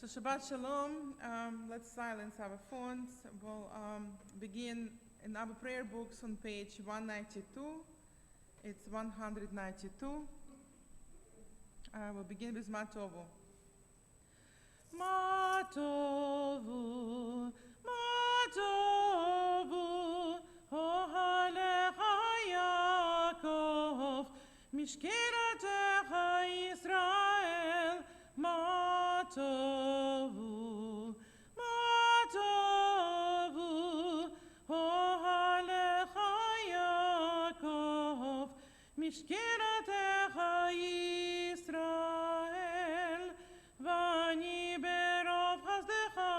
So Shabbat Shalom. Let's silence our phones. We'll begin in our prayer books on page 192. It's 192. We'll begin with Matovu. Matovu, Matovu, Ohalecha Yaakov, Mishkiratecha Yisrael, Matovu, Matovu, Ohalecha Yaakov, Mishkiratecha Yisrael, Vani berov chazdecha,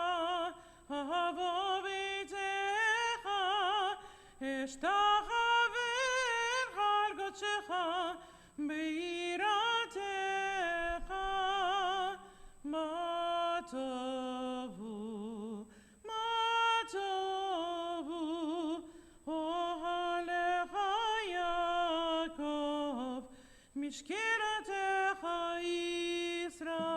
ahavo b'itecha, eshtachaver chal godshecha, be'iratecha, matovu, matovu, ohalecha Yaakov, mishkiratecha Yisrael,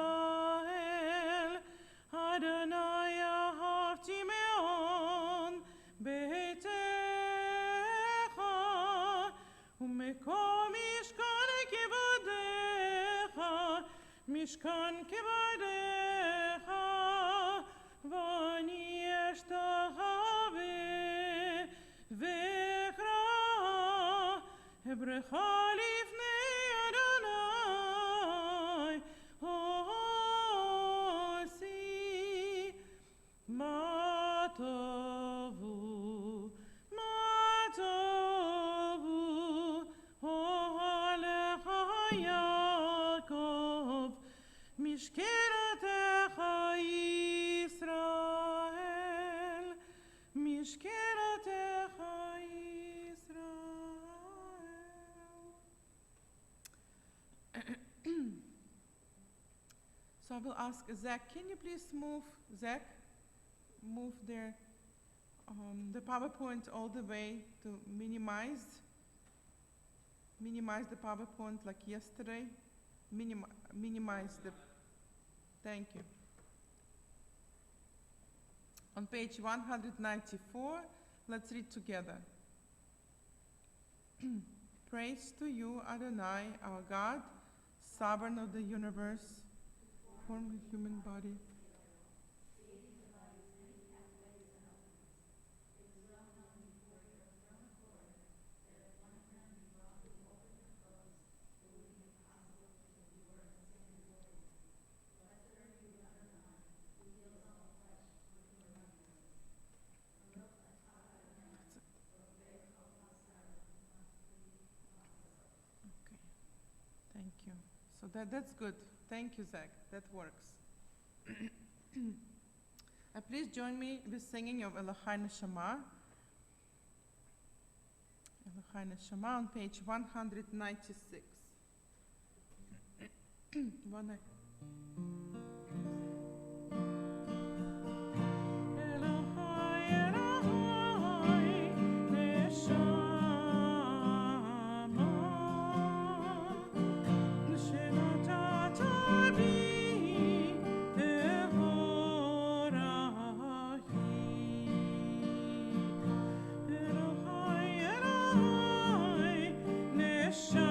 Adonai ahavti me'on beitecha, umekom mishkan kivadecha, mishkan kivadecha, vani eshtachave vekra, hebrecha lifnei Adonai, Osi, Matovu, Matovu, Ohalecha Yaakov, Mishkiratecha Yisrael, Mishkiratecha Yisrael. So I will ask Zach, can you please move the PowerPoint all the way to minimize the PowerPoint like yesterday? Minimize the, thank you. On page 194, let's read together. Praise to you, Adonai, our God, sovereign of the universe, formed a human body. Okay, thank you. So that's good. Thank you, Zach. That works. Please join me with singing of Elohai Neshama. Elohai Neshama on page 196. Elohai, Elohai, Neshama, Shenatata bi Tehorahi. Elohai, Elohai, Neshama,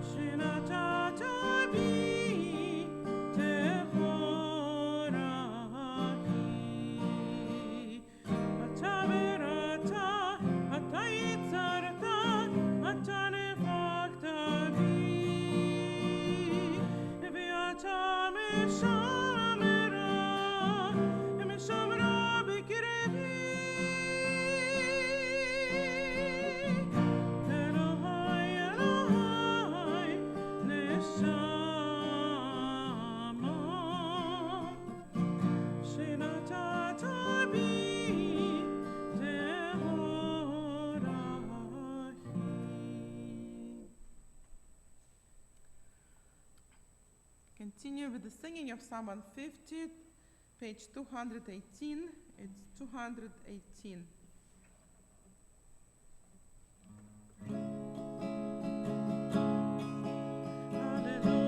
Shenatata bi Tehorahi. Ata berata, ata yitzarta, ata nefakta bi, ve'ata meshamra b'kirevi. Elohai, Elohai, Neshama, Shenatata bi Tehorahi. Continue with the singing of Psalm 150, page 218. It's 218. Hallelujah.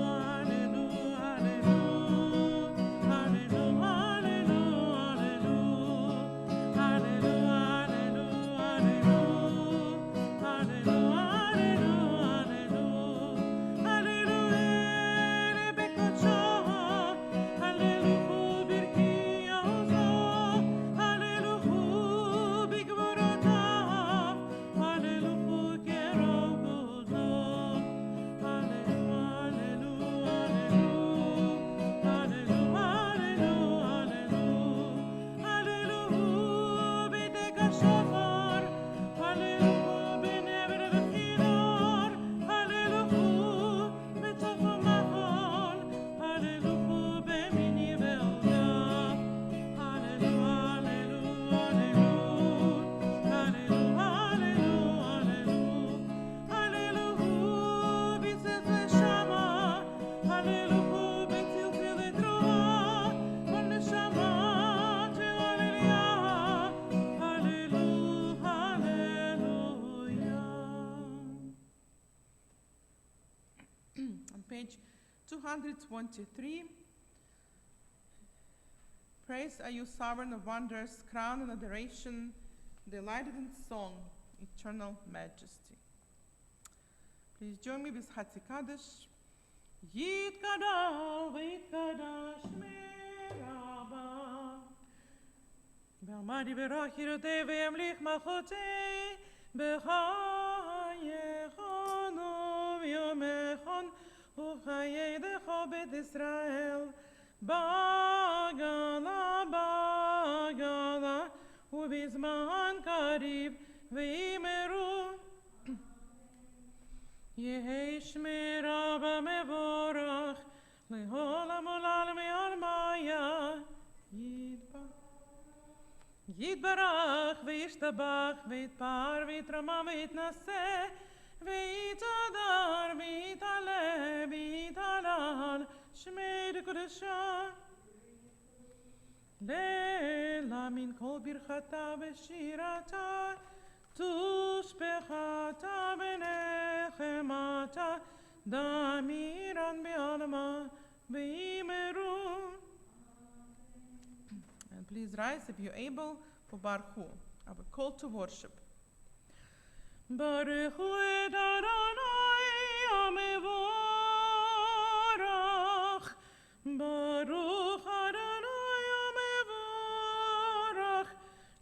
223. Praise are you, sovereign of wonders, crowned in adoration, delighted in song, eternal majesty. Please join me with Hatzikadosh. Yitkadal v'yitkadash meraba B'amadi b'rachirotei v'yamlich machotei b'chayechon u'v'yomechon u'chayedecho bet Israel bagala u'bizman kariv v'imeru Yehi shmira b'mevorach le'olam olam me'almaya Yitbarach v'yishtabach v'yitpar v'yitramam v'yitnaseh v'yitadar v'yitale v'yitalal shmei d'kodesha Le'la min kol birchata v'shirata tushbechata v'nechemata damiran be'alma v'imeru And please rise if you're able for Baruch Hu, our call to worship. Baruch Hu et Adonai HaMevorach Baruch Adonai HaMevorach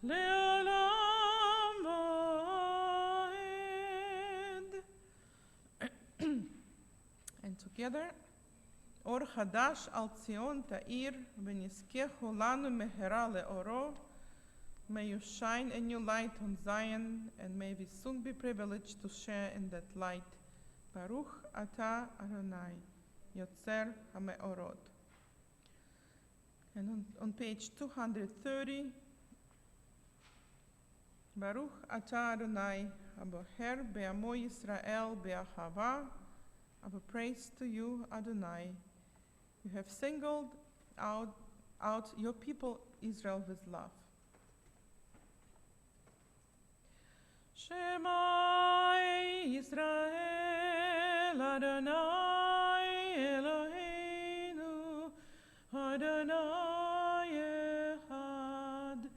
Le'olam va'ed And together Or Hadash al Zion Ta'ir v'nizkechu lanu mehera le'oro May you shine a new light on Zion, and may we soon be privileged to share in that light. Baruch Ata Adonai, Yotzer HaMeorot. And on page 230, Baruch Ata Adonai, Aboher be'amo Yisrael be'ahava. Our praise to you, Adonai. You have singled out your people Israel with love. Shema Yisrael Adonai Eloheinu Adonai Echad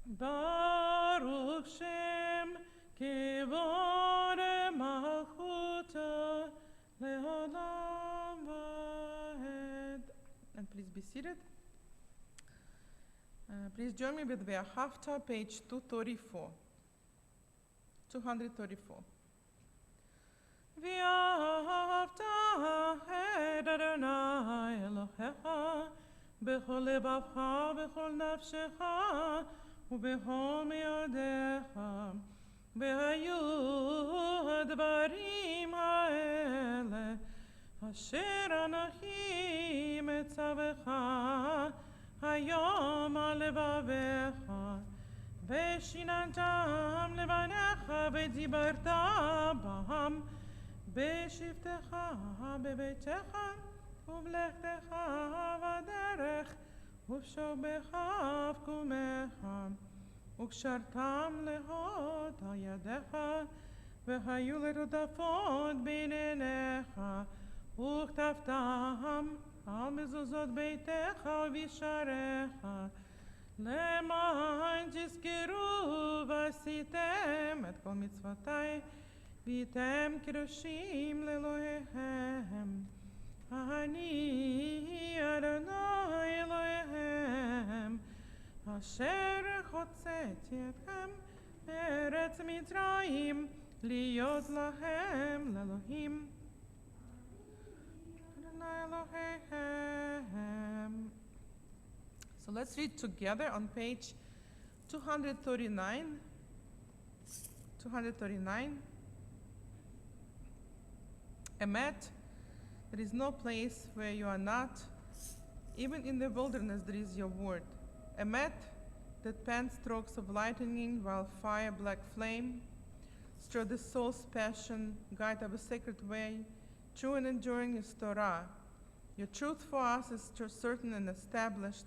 Baruch Shem Kevod Malchuta Le'olam Va'ed. And please be seated. Please join me with Ve'ahavta, page 234. 234. Ve'ahavta et Adonai Elohecha b'chol lebavcha b'chol nafshecha u'b'chol me'odecha ve'hayu hadvarim ha'ele asher anachi metzavecha hayom al levavecha ושיננתם לבניך ודיברת בהם בשבתך בביתך ובלכתך בדרך ובשוכבך ובקומך וקשרתם להוד על ידיך והיו לטוטפות בין עיניך וכתבתם על מזוזות ביתך ובשעריך למען תזכרו ועשיתם את כל מצוותיי והייתם קדושים לאלוהיהם. אני אדוני אלוהיהם אשר הוצאתי אתכם מארץ מצרים להיות להם לאלוהים. אדוני אלוהיהם. So let's read together on page 239. 239. Emet, there is no place where you are not. Even in the wilderness there is your word. Emet, that pen strokes of lightning while fire black flame. Stir the soul's passion, guide our sacred way. True and enduring is Torah. Your truth for us is certain and established,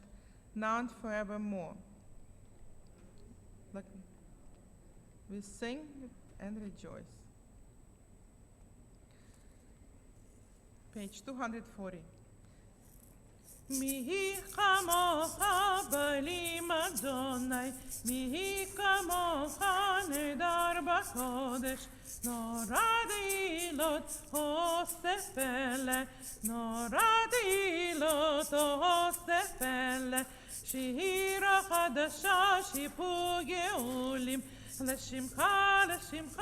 now and forevermore. We sing and rejoice. page 240. מי כמוך בלים אדוני, מי כמוך נהדר בקודש, נורא דהילות עושה פלא, נורא דהילות עושה פלא, שירה חדשה שיפור גאולים, לשמך לשמך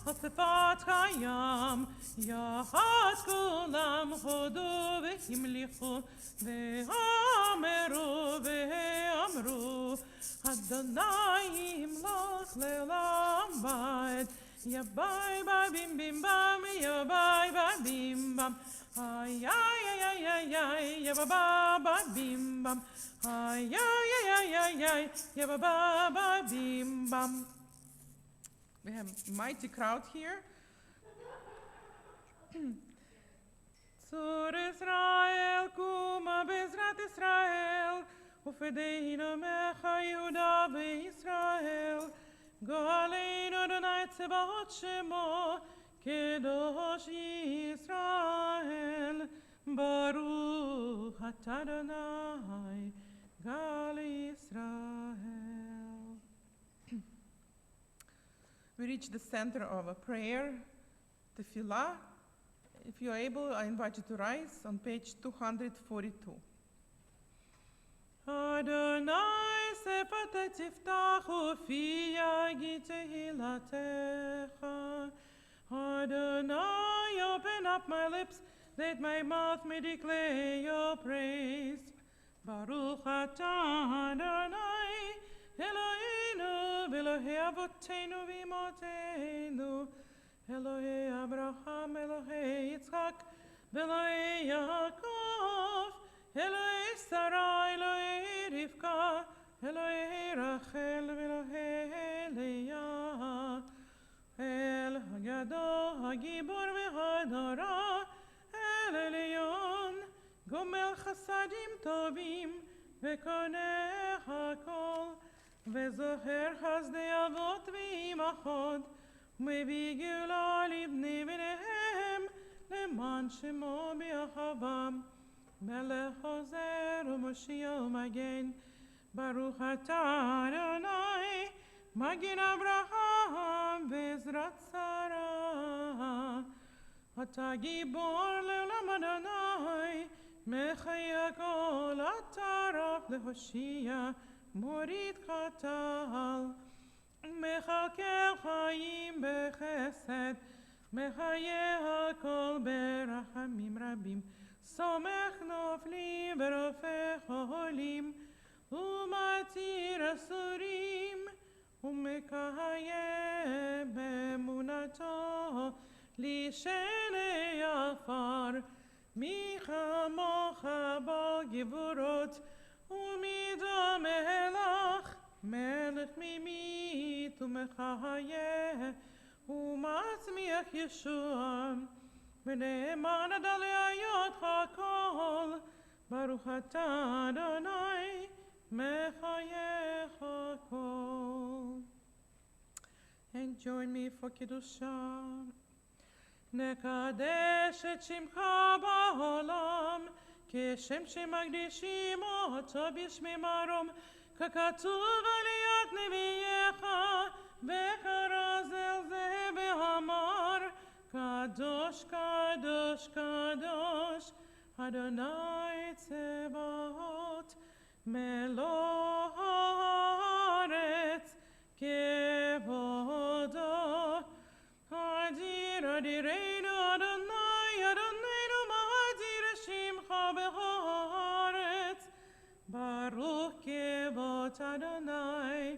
אספת הים, יחד כולם הודו והמליכו ואמרו אדוני ימלוך לעולם ועד, יביי בבים בים בם, יביי בבים בם, ay ay ay ay ay ya ba ba bim bam, ay ay ay ay ay ya ba ba bim bam. We have a mighty crowd here. Zur Israel, kuma bezrat Israel, ufedeinu mecha Yehuda ve'Israel, go'aleinu Adonai tzebaot shemo, kedosh Yisrael, baruch atah Adonai, gal Yisrael. We reach the center of a prayer, tefillah. If you're able, I invite you to rise on page 242. Adonai sefata tiftachu fi yagi tehilatecha. Adonai, open up my lips, let my mouth may declare your praise. Baruch atah Adonai, Eloheinu, v'Elohei avoteinu v'imotenu, Elohei Abraham, Elohei Yitzchak, v'Elohei Yaakov, Elohei Sarah, Elohei Rivka, Elohei Rachel, v'Elohei Leah, El Haggadah, Hagibor v'Hadorah, El Elyon, Gomel Chasadim Tovim, v'Koneh HaKol, v'Zoher Chazdei Avot v'Imachod, מביא גאולה לבני בניהם, למען שמו באחוום. מלך עוזר ומושיע ומגן, ברוך אתה אדוני, מגן אברהם בעזרת שרה. אתה גיבור לעולם אדוני, מחי הכל, אתה רב להושיע, מוריד חטל. מחכה חיים בחסד, מחיה הכל ברחמים רבים, סומך נופלים ורופא חולים, ומתיר אסורים, ומקיים באמונתו, לשני עפר, מי כמוך בגבורות, ומדו מלך, מלך ממית ומחיה, ומצמיח ישוע, ונאמן עד עליות הכל, ברוך אתה אדוני, מחייך הכל. And join me for קדושה. נקדש את שמך בעולם, כשם שמקדישים אותו בשמי מרום, ככתוב על יד נביאך, וכרז אל זה ואמר, קדוש, קדוש, קדוש, אדוני צבאות, מלוא הארץ כבודו. אדיר אדירנו אדוני, אדוננו מאדיר שמך בארץ, ברוך כבוד אדוני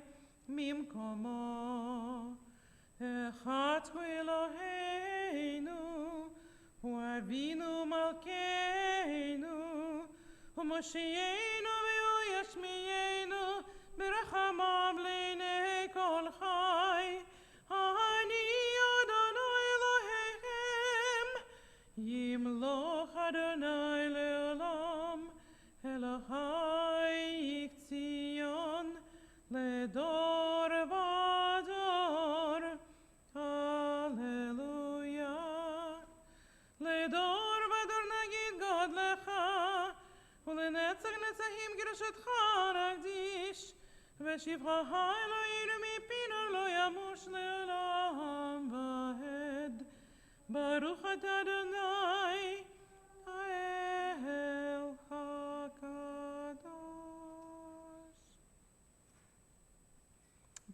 ממקומו. אחד הוא אלוהינו, הוא אבינו מלכנו, הוא מושיענו והוא ישמיענו, ברחמיו לעיני כל חי. אני אדוני אלוהיכם, ימלוך אדוני לעולם, אלוהי ציון לדור ודור. הללויה. לדור ודור נגיד להקדיש, ושבחך אלוהינו מפינו לא ימוש לעולם ועד. ברוך אתה אדוני, האל הקדוש.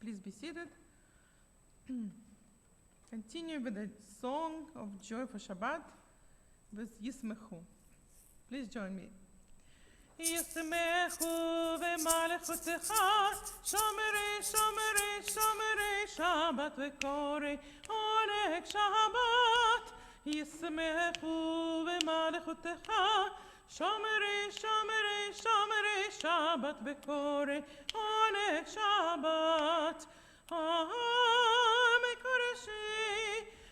Please be seated. Continue with the song of joy for Shabbat with Yismechu. Please join me. ישמחו במלכותך, שומרי שומרי שומרי שבת וקוראי עונג שבת. ישמחו במלכותך, שומרי שומרי שומרי שבת וקוראי עונג שבת.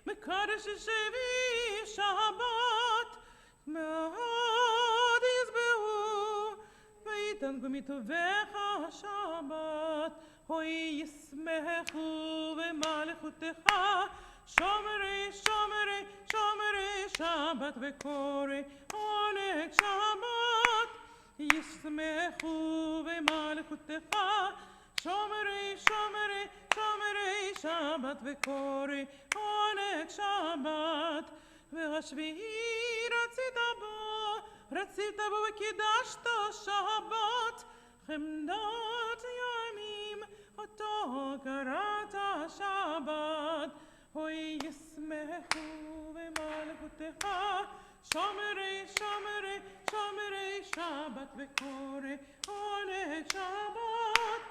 מקדשי שבי שבת, מאוד ישבעו ויתענגו מטובך השבת. הוי ישמחו במלכותך, שומרי שומרי שומרי שבת וקוראי עונג שבת. ישמחו במלכותך, שומרי שומרי שומרי שבת וקוראי עונג שבת. והשביעי רצית בו וקידשת שבת. חמדת ימים אותו קראת שבת. הוי ישמחו במלכותך, שומרי שומרי שומרי שבת וקוראי עונג שבת.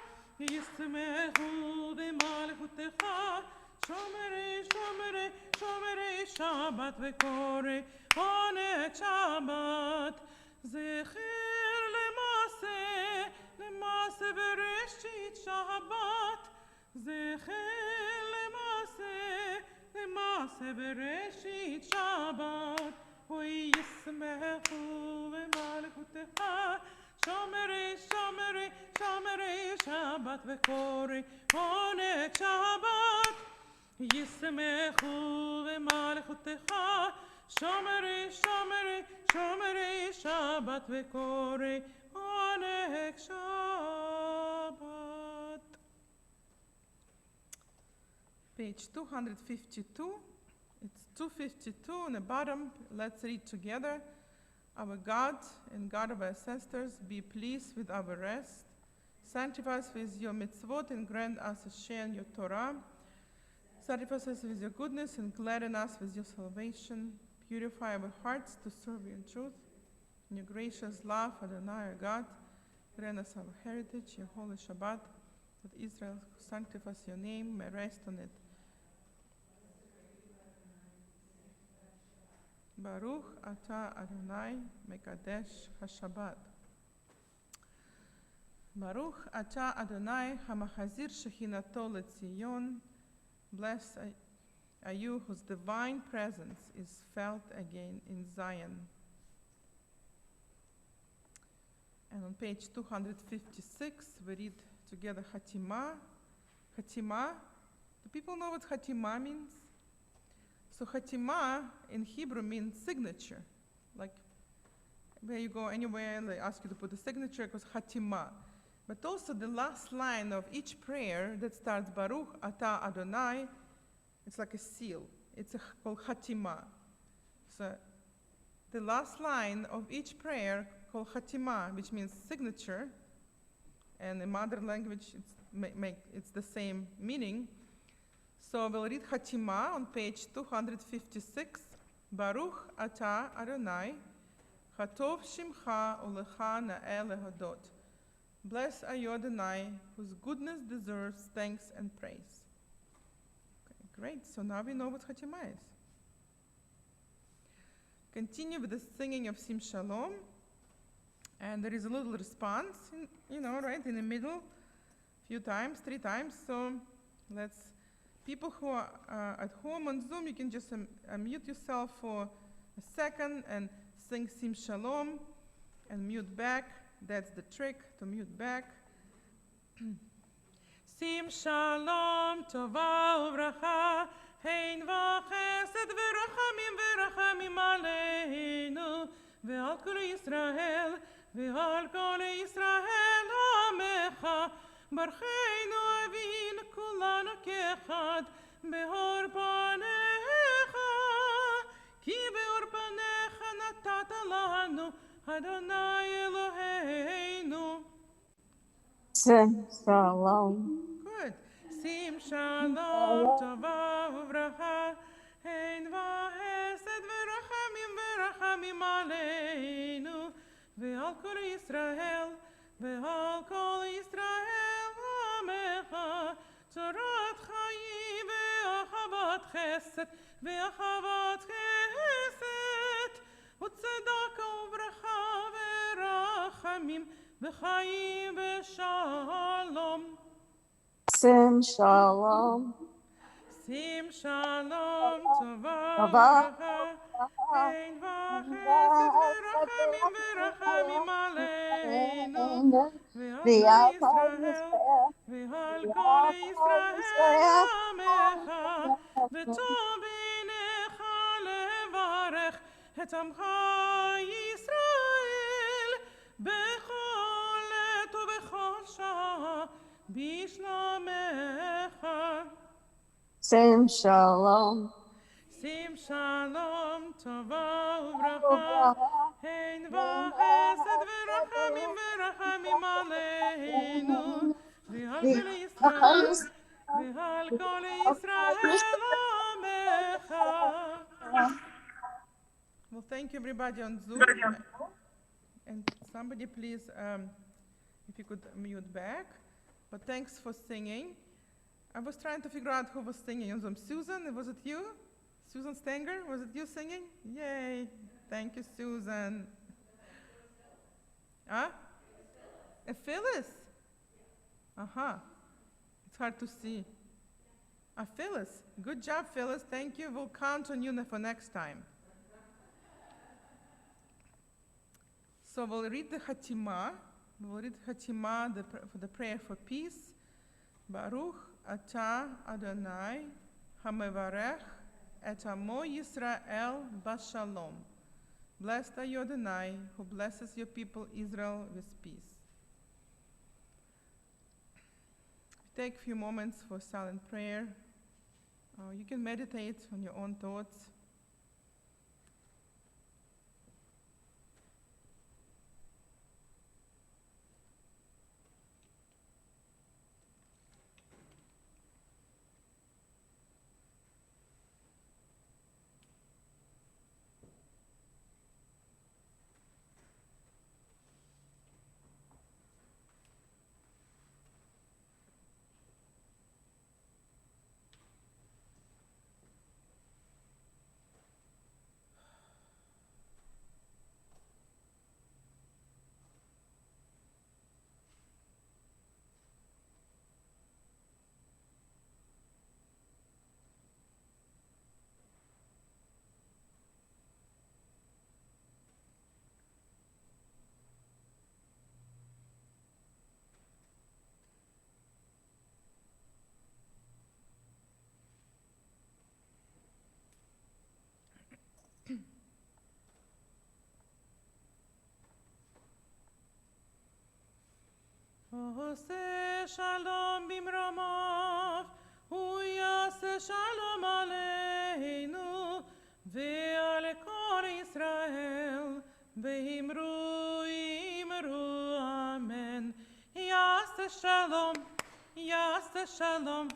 ישמחו במלכותך, שומרי שומרי שומרי שבת וקוראי עונג שבת. זכר למעשה בראשית שבת. זכר למעשה בראשית שבת. הוי ישמחו במלכותך, שומרי שומרי שומרי שבת וקוראי עונג שבת. ישמחו במלכותך, שומרי שומרי שומרי שבת וקוראי עונג שבת. Page 252. It's 252 on the bottom. Let's read together. Our God and God of our ancestors, be pleased with our rest. Sanctify us with your mitzvot and grant us a share in your Torah. Sanctify us with your goodness and gladden us with your salvation. Purify our hearts to serve you in truth. In your gracious love, Adonai, our God, grant us our heritage, your holy Shabbat, that Israel sanctifies your name, may rest on it. Baruch Ata Adonai Mekadesh HaShabbat. Baruch Ata Adonai HaMachazir Shechinato LeTzion. Blessed are you whose divine presence is felt again in Zion. And on page 256, we read together Hatimah. Hatimah. Do people know what Hatimah means? So Hatimah in Hebrew means signature. Like where you go anywhere, they ask you to put a signature, it goes Hatimah. But also the last line of each prayer that starts Baruch Ata Adonai, it's like a seal. It's called Hatimah. So the last line of each prayer called Hatimah, which means signature, and in mother language it's the same meaning. So we'll read Hatimah on page 256. Baruch Ata Adonai, Hatov Shimcha Ulecha Na'el Lehodot. Blessed are you, Adonai, whose goodness deserves thanks and praise. Okay, great, so now we know what Hatimah is. Continue with the singing of Sim Shalom. And there is a little response, right in the middle, few times, 3 times. So let's, people who are at home on Zoom, you can just unmute yourself for a second and sing Sim Shalom and mute back. That's the trick, to mute back. Sim Shalom, Tova Uvracha, Hein v'chesed v'rachamim aleinu, ve'al kol Yisrael, ועל כל ישראל עמך, ברכנו אבין כולנו כאחד, באור פניך, כי באור פניך נתת לנו, אדוני אלוהינו. Shalom. Good. Sim shalom, tova uvracha, hein v'hesed v'rachamim aleinu, ve'al kol Yisrael, amecha, torat chayim ve'achavat chesed, u'tzedaka uvracha ve'rachamim, v'chayim v'shalom. Sim shalom. Sim shalom, tova Tova uvracha, ein v'chesed v'rachamim aleinu, ve'al kol Yisrael amecha, v'tov b'necha levarech et amcha Yisrael, bechol עת ובכל שעה, בשלומך. Sim shalom. שים שלום, טובה וברכה, הן וחסד ורחמים עלינו, ועל כל ישראל, ועל כל ישראל עמך. Well, thank you everybody on Zoom. And somebody please, if you could mute back. But thanks for singing. I was trying to figure out who was singing on Zoom. Susan, was it you? Susan Stenger, was it you singing? Yay, thank you, Susan. Huh? Phyllis? Uh-huh. It's hard to see. Phyllis. Good job, Phyllis. Thank you. We'll count on you for next time. So we'll read the Hatimah. We'll read Hatimah for the prayer for peace. Baruch atah Adonai hamevarech et amo Yisrael bashalom. Blessed are you, Adonai, who blesses your people Israel with peace. Take a few moments for silent prayer. You can meditate on your own thoughts. עושה שלום במרומיו, הוא יעשה שלום עלינו ועל כל ישראל, ואמרו אמרו אמן. יעשה שלום,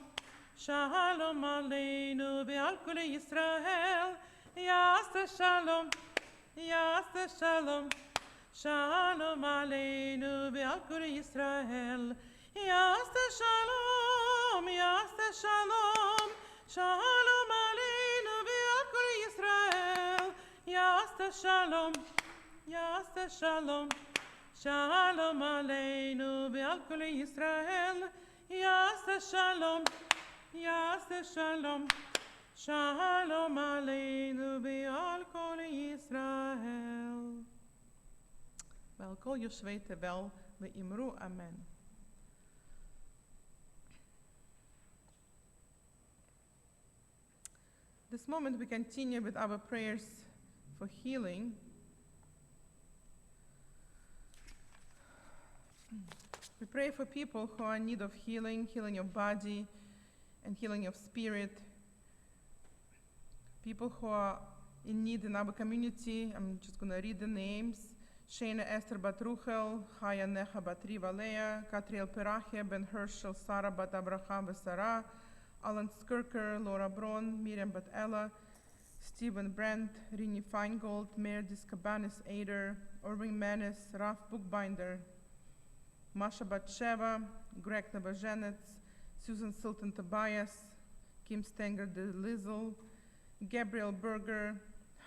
שלום עלינו ועל כל ישראל, יעשה שלום, Shalom aleinu ve'al kol Yisrael. Yaseh shalom, shalom aleinu ve'al kol Yisrael. Yaseh shalom, shalom aleinu ve'al kol Yisrael. Yaseh shalom, shalom aleinu ve'al kol Yisrael. Wel, kol Yoshvei Tevel, ve'imru amen. This moment we continue with our prayers for healing. We pray for people who are in need of healing, healing of body, and healing of spirit. People who are in need in our community. I'm just going to read the names. Shana Esther Bat Ruchel, Chaya Necha Bat Riva Leah, Katriel Perachia, Ben Herschel, Sarah Bat Abraham Sarah, Alan Skirker, Laura Braun, Miriam Bat Ella, Stephen Brandt, Rini Feingold, Meredith Cabanis Ader, Irving Manis, Raf Bookbinder, Masha Batsheva, Greg Nebajanets, Susan Sultan Tobias, Kim Stenger de Lizzle, Gabriel Berger,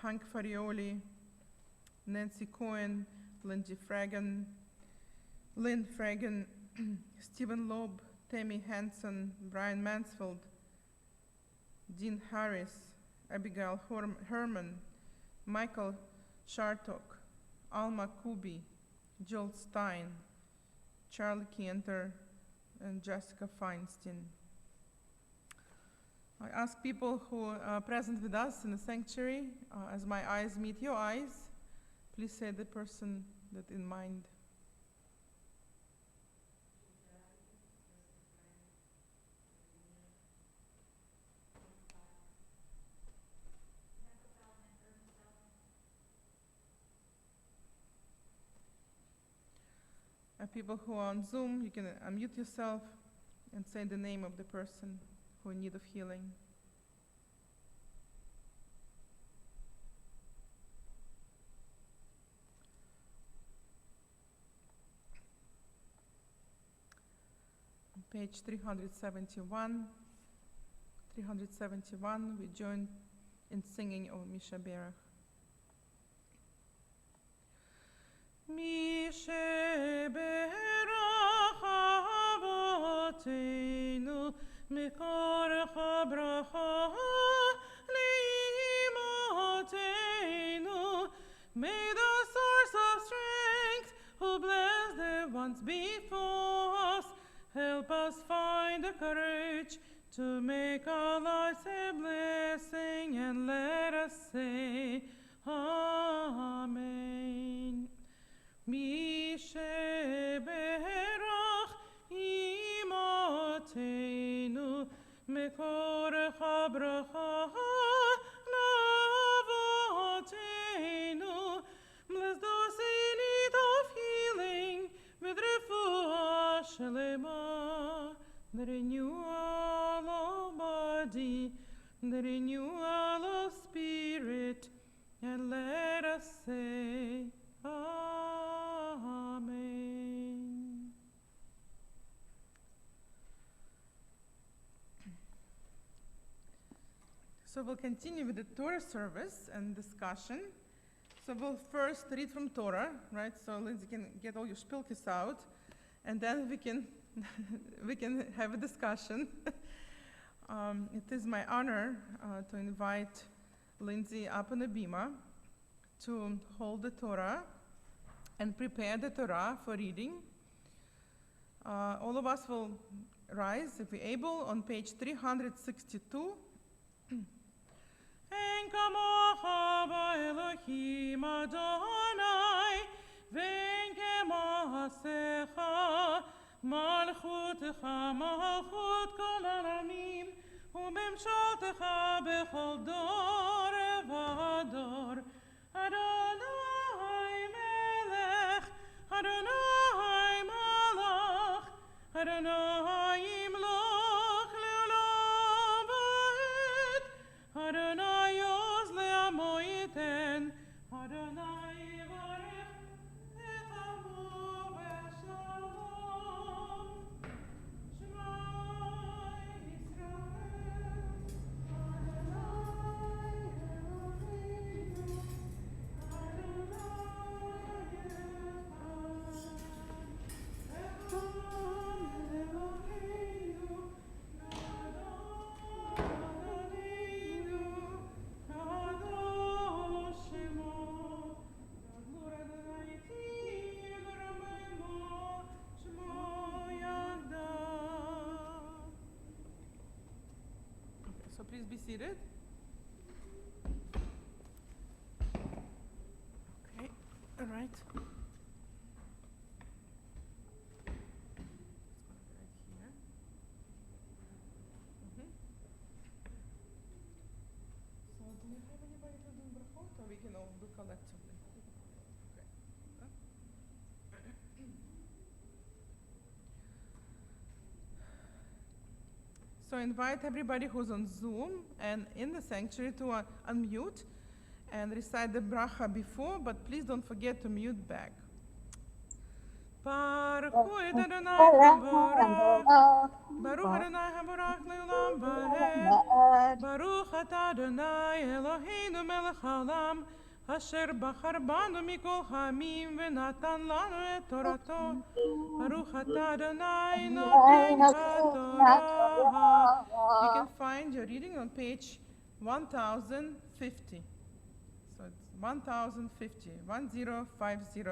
Hank Farioli, Nancy Cohen, Lindsay Fragan, Lynn Fragan, Stephen Loeb, Tammy Hansen, Brian Mansfield, Dean Harris, Abigail Herman, Michael Shartok, Alma Kubi, Joel Stein, Charlie Kienter, and Jessica Feinstein. I ask people who are present with us in the sanctuary, as my eyes meet your eyes, please say the person that in mind. People who are on Zoom, you can unmute yourself and say the name of the person who in need of healing. On page 371, we join in singing of Misha Berach. Mishe berach avoteinu mikorecha bracha leimoteinu. May the source of strength, who blessed the ones before us, help us find the courage to make our lives a blessing, and let us say Amen. Mishe berach imoteinu mekorecha bracha lavoteinu. Bless those in need of healing with refuah shelema, the renewal of body, the renewal of spirit, and let us say Amen. So we'll continue with the Torah service and discussion. So we'll first read from Torah, right? So Lindsay can get all your spilkes out, and then we can we can have a discussion. It is my honor to invite Lindsay up on the bima to hold the Torah and prepare the Torah for reading. All of us will rise, if we're able, on page 362. En kamocha ba'Elohim Adonai, ve'en kema'asecha, malchutecha malchut kol ha'olamim, u'memshaltecha bechol dor v'dor. Adonai melech, Adonai malach, Adonai imloch le'olam va'ed, Adonai yoz le'amo yiten, Adonai yivarech et amo b'shalom. Shema Yisrael, Adonai Eloheinu, So please be seated. Okay, all right. So invite everybody who's on Zoom and in the sanctuary to unmute and recite the bracha before, but please don't forget to mute back. Baruch hu et Adonai haborach, Baruch Adonai haborach le'olam va'ed, Baruch atah Adonai Eloheinu melech haolam, asher bachar banu mikol ha'amim v'natan lanu et Torato. Baruch atah Adonai noten haTorah. You can find your reading on page 1050. So it's 1050, 1050.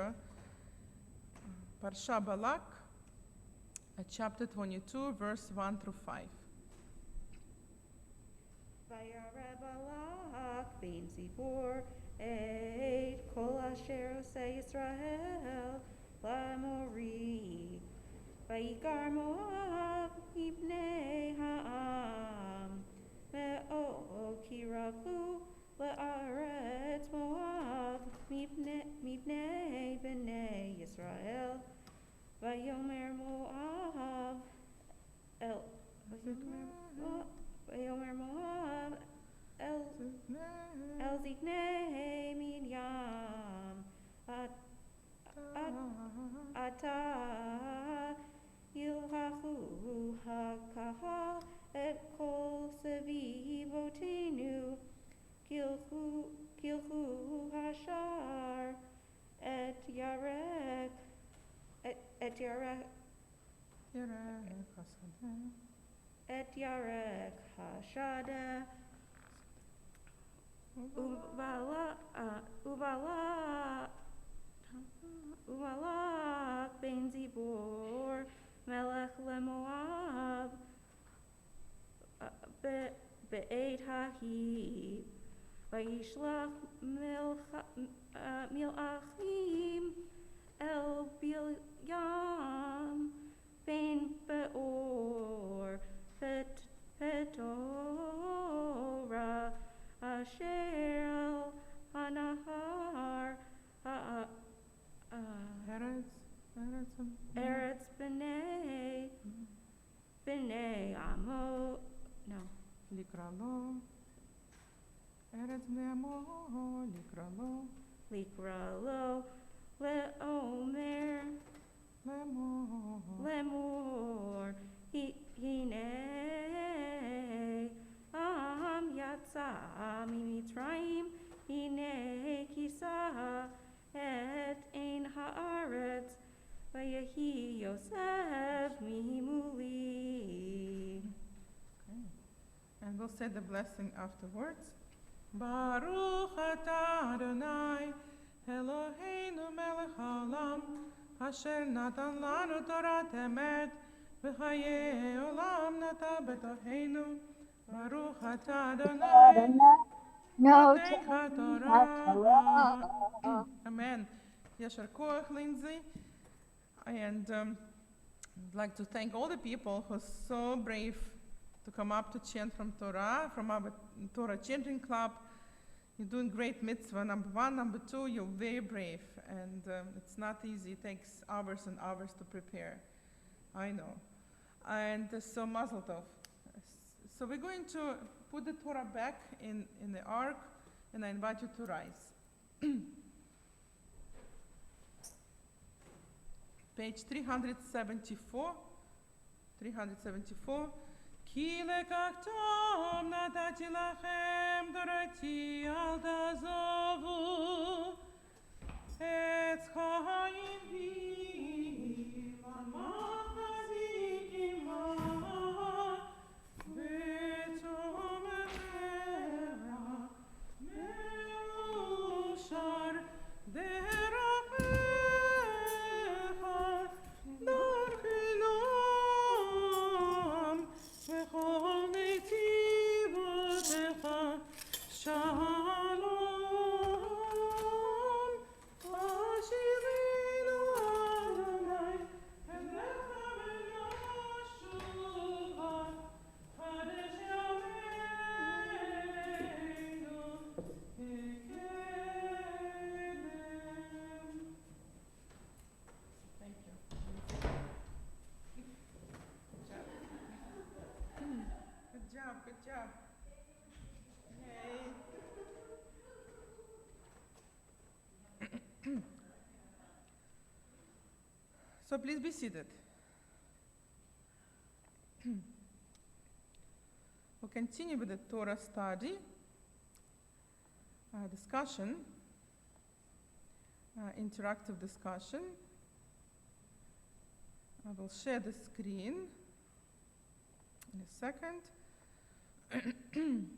Parsha Balak, chapter 22, verse 1 through 5. Vayareh Balak ben Zippor et kol asher oseh Yisrael l'Amori. Vayikar Moab mipnei ha'am ve'o ki ravu le'aretz Moab mipnei bnei Yisrael. Vayomer Moab Vayomer Moab El Ziknei Minyam Ata Yilhachu HaKahal Et Kol Sevivotenu Kilchu Hashar Et Yarek Et Yarek Hashada Uvala ben Zippor Melech leMoab be'et ha'hi Vayishlach milachim El Bilyam ben Beor Petorah Asher al Hanahar Eretz B'nei Amo no Likralo, Eretz bnei Amo, Likralo, Likralo Le'omer Lemor Hinei Am Yatsa Mimitraim Hinei Kisa Et Ein Haaretz Vayehi Yosef Mimuli. Okay. And we'll say the blessing afterwards. Baruch atah Adonai Eloheinu melech haolam, asher natan lanu torat emet, v'chayei olam nata betocheinu. Baruch atah Adonai noten haTorah. Amen. Yashar koach, Lindsay. And I'd like to thank all the people who are so brave to come up to chant from Torah, from our Torah chanting club. You're doing great mitzvah. Number one. Number two, you're very brave. And it's not easy. It takes hours and hours to prepare. I know. And so mazel tov. So we're going to put the Torah back in the ark, and I invite you to rise. Page 374. 374. Ki lekach tov natati lachem dorati al tazovu etz chaim vi lamach hazikim ha v'tom echera me'ushar derachecha darchelom v'chol netivotecha shalom ashirenu Good job. Yay. So please be seated. We'll continue with the Torah study, discussion, interactive discussion. I will share the screen in a second. And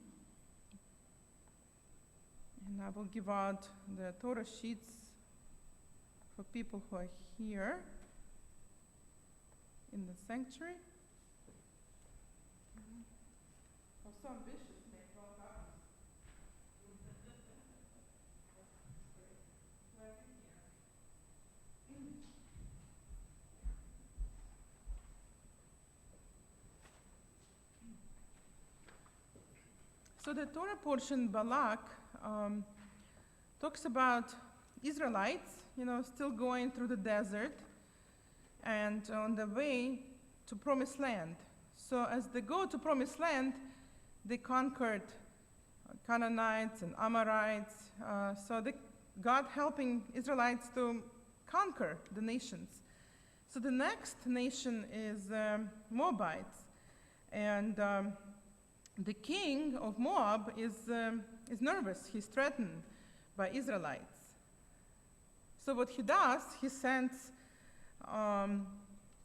I will give out the Torah sheets for people who are here in the sanctuary. Oh, so ambitious, mate. Well done. So the Torah portion, Balak, talks about Israelites, still going through the desert and on the way to Promised Land. So as they go to Promised Land, they conquered Canaanites and Amorites. God helping Israelites to conquer the nations. So the next nation is Moabites. And the king of Moab is nervous. He's threatened by Israelites. So what he does, he sends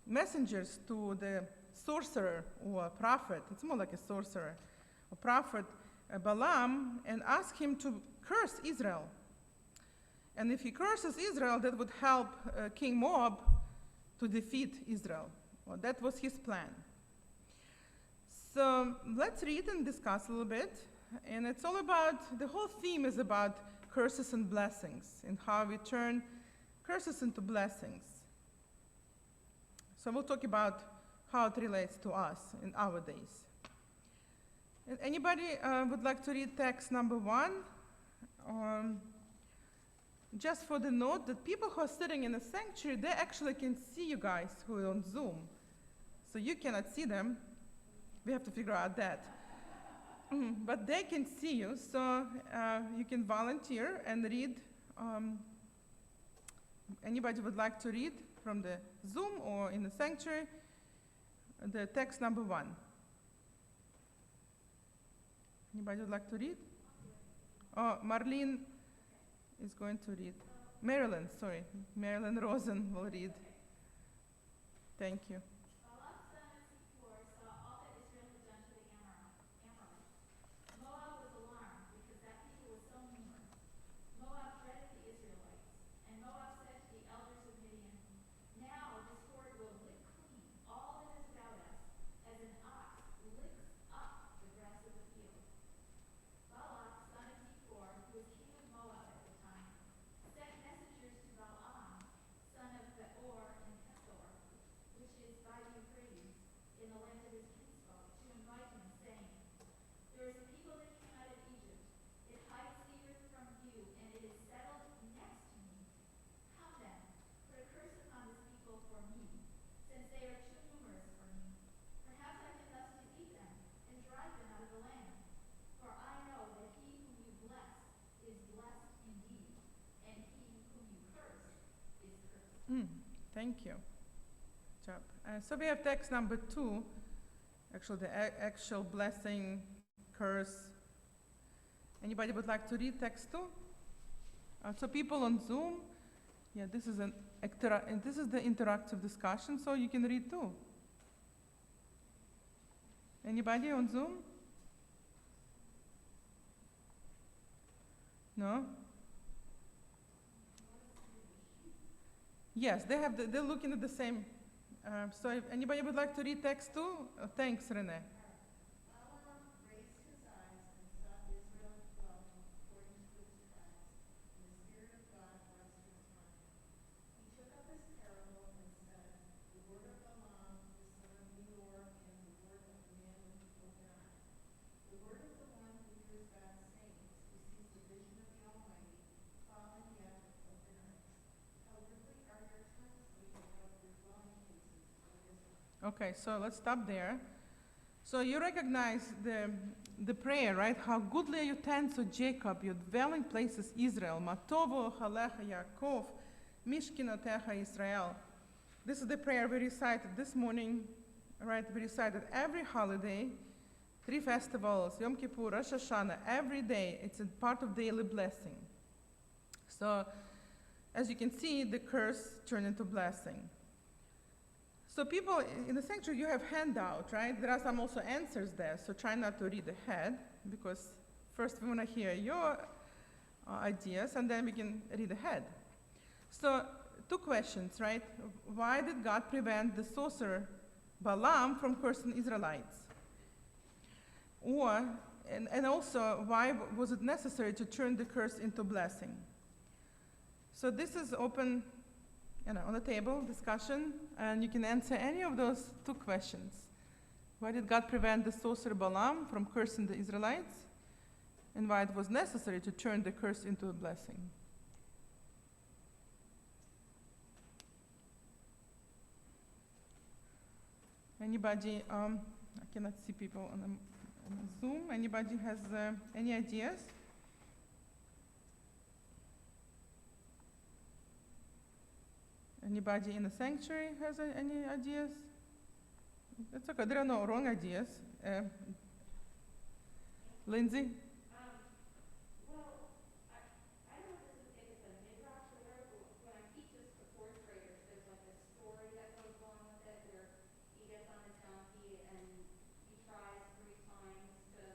messengers to the sorcerer or a prophet. It's more like a sorcerer, a prophet, Balaam, and ask him to curse Israel. And if he curses Israel, that would help King Moab to defeat Israel. Well, that was his plan. So let's read and discuss a little bit. And it's all about, the whole theme is about curses and blessings and how we turn curses into blessings. So we'll talk about how it relates to us in our days. And anybody would like to read text number 1? Just for the note that people who are sitting in the sanctuary, they actually can see you guys who are on Zoom. So you cannot see them. We have to figure out that. But they can see you, so you can volunteer and read. Anybody would like to read from the Zoom or in the sanctuary, the text number 1. Anybody would like to read? Oh, Marlene is going to read. Marilyn Rosen will read. Thank you. Thank you. Good job. So we have text number 2, actually the actual blessing, curse. Anybody would like to read text 2? So people on Zoom, this is the interactive discussion, so you can read too. Anybody on Zoom? No? Yes, they're looking at the same. So if anybody would like to read text too? Thanks, Renee. Okay, so let's stop there. So you recognize the prayer, right? How goodly are your tents, O Jacob, your dwelling places, Israel. Matovo halecha Yaakov, mishkinotecha Israel. This is the prayer we recited this morning, right? We recited every holiday, 3 festivals, Yom Kippur, Rosh Hashanah, every day. It's a part of daily blessing. So, as you can see, the curse turned into blessing. So people, in the sanctuary, you have handout, right? There are some also answers there, so try not to read ahead, because first we want to hear your ideas, and then we can read ahead. So, 2 questions, right? Why did God prevent the sorcerer Balaam from cursing Israelites? And also, why was it necessary to turn the curse into blessing? So this is open, on the table, discussion, and you can answer any of those 2 questions. Why did God prevent the sorcerer Balaam from cursing the Israelites? And why it was necessary to turn the curse into a blessing? Anybody, I cannot see people on Zoom. Anybody has any ideas? Anybody in the sanctuary has any ideas? It's okay, there are no wrong ideas. Lindsay? Well, I don't know if it's a midrash or whatever, but when I teach this to 4th graders, there's like a story that goes along with it where he gets on his donkey and he tries 3 times to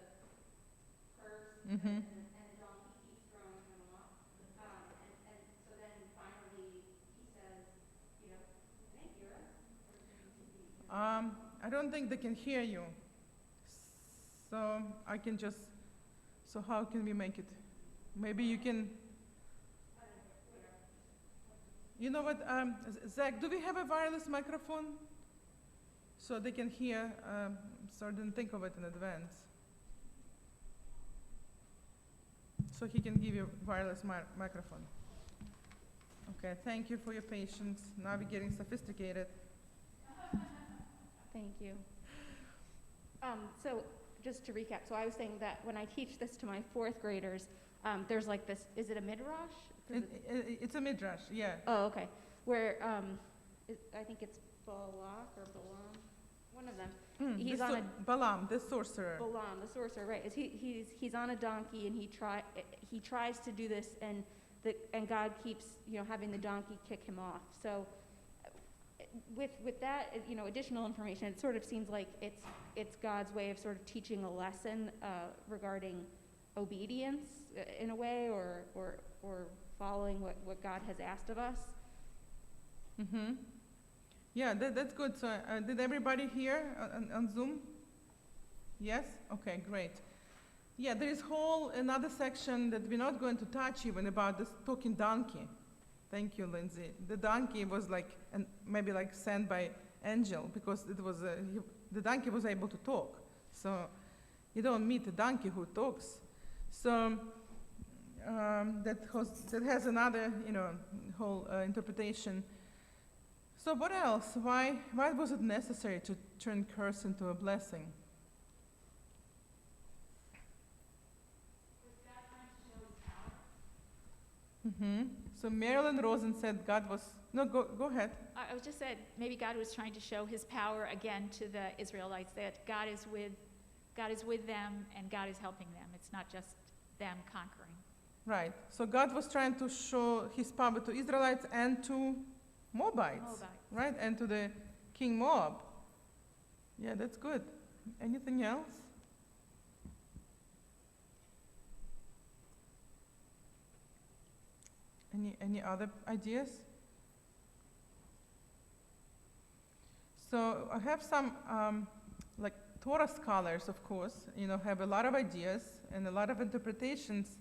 curse, Mm-hmm. and the donkey keeps throwing him off. And so then finally he says, can they hear us? Or I don't think they can hear you. So so how can we make it? Maybe you can, you know what, Zach, do we have a wireless microphone? So they can hear, so I didn't think of it in advance. So he can give you a wireless microphone. Okay, thank you for your patience. Now we're getting sophisticated. Thank you. So just to recap, so I was saying that when I teach this to my 4th graders, there's like this, is it a midrash? It's a midrash, yeah. Oh, okay. Where, I think it's Balak or Balaam, one of them. He's on Balaam, the sorcerer. Balaam, the sorcerer, right. He's on a donkey and he tries to do this and God keeps, having the donkey kick him off. So with that, additional information, it sort of seems like it's God's way of sort of teaching a lesson regarding obedience in a way, or following what God has asked of us. Mm-hmm. Yeah, that's good. So did everybody hear on Zoom? Yes? Okay, great. Yeah, there is another section that we're not going to touch even about this talking donkey. Thank you, Lindsay. The donkey was maybe sent by angel, because it was the donkey was able to talk. So you don't meet a donkey who talks. So that has another whole interpretation. So what else? Why was it necessary to turn curse into a blessing? Mm-hmm. So Marilyn Rosen said God was, no, go ahead. I was just said maybe God was trying to show his power again to the Israelites, that God is with them and God is helping them. It's not just them conquering. Right. So God was trying to show his power to Israelites and to Moabites. Right? And to the king Moab. Yeah, that's good. Anything else? Any other ideas? So I have some Torah scholars, of course, have a lot of ideas and a lot of interpretations.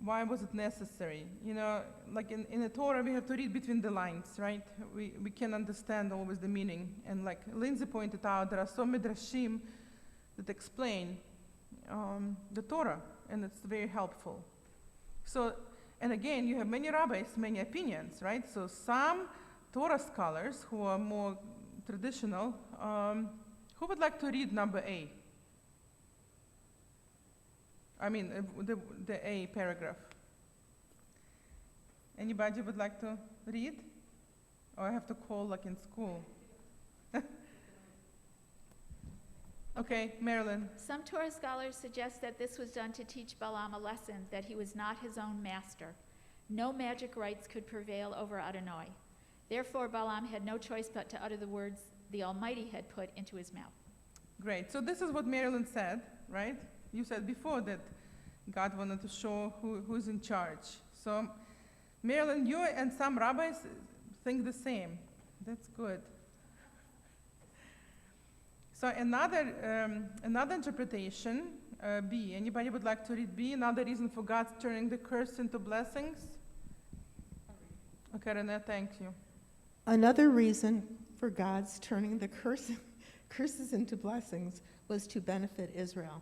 Why was it necessary? In the Torah, we have to read between the lines, right? We can understand always the meaning. And like Lindsay pointed out, there are some midrashim that explain the Torah, and it's very helpful. So, and again, you have many rabbis, many opinions, right? So some Torah scholars who are more traditional, Who would like to read number A? I mean, the A paragraph. Anybody would like to read? Or I have to call like in school? Okay, Marilyn. Some Torah scholars suggest that this was done to teach Balaam a lesson that he was not his own master. No magic rites could prevail over Adonai. Therefore, Balaam had no choice but to utter the words the Almighty had put into his mouth. Great. So this is what Marilyn said, right? You said before that God wanted to show who's in charge. So Marilyn, you and some rabbis think the same. That's good. So another interpretation, B. Anybody would like to read B? Another reason for God turning the curse into blessings? Okay, Renee, thank you. Another reason for God's turning the curses into blessings was to benefit Israel.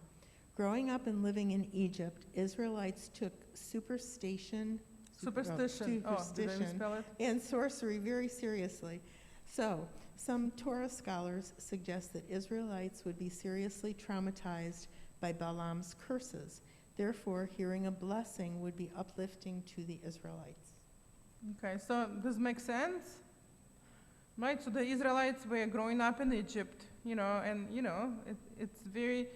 Growing up and living in Egypt, Israelites took superstition Superstition. Oh, did I misspell it? and sorcery very seriously. So, some Torah scholars suggest that Israelites would be seriously traumatized by Balaam's curses. Therefore, hearing a blessing would be uplifting to the Israelites. Okay, so this makes sense, right? So the Israelites were growing up in Egypt, and it's very,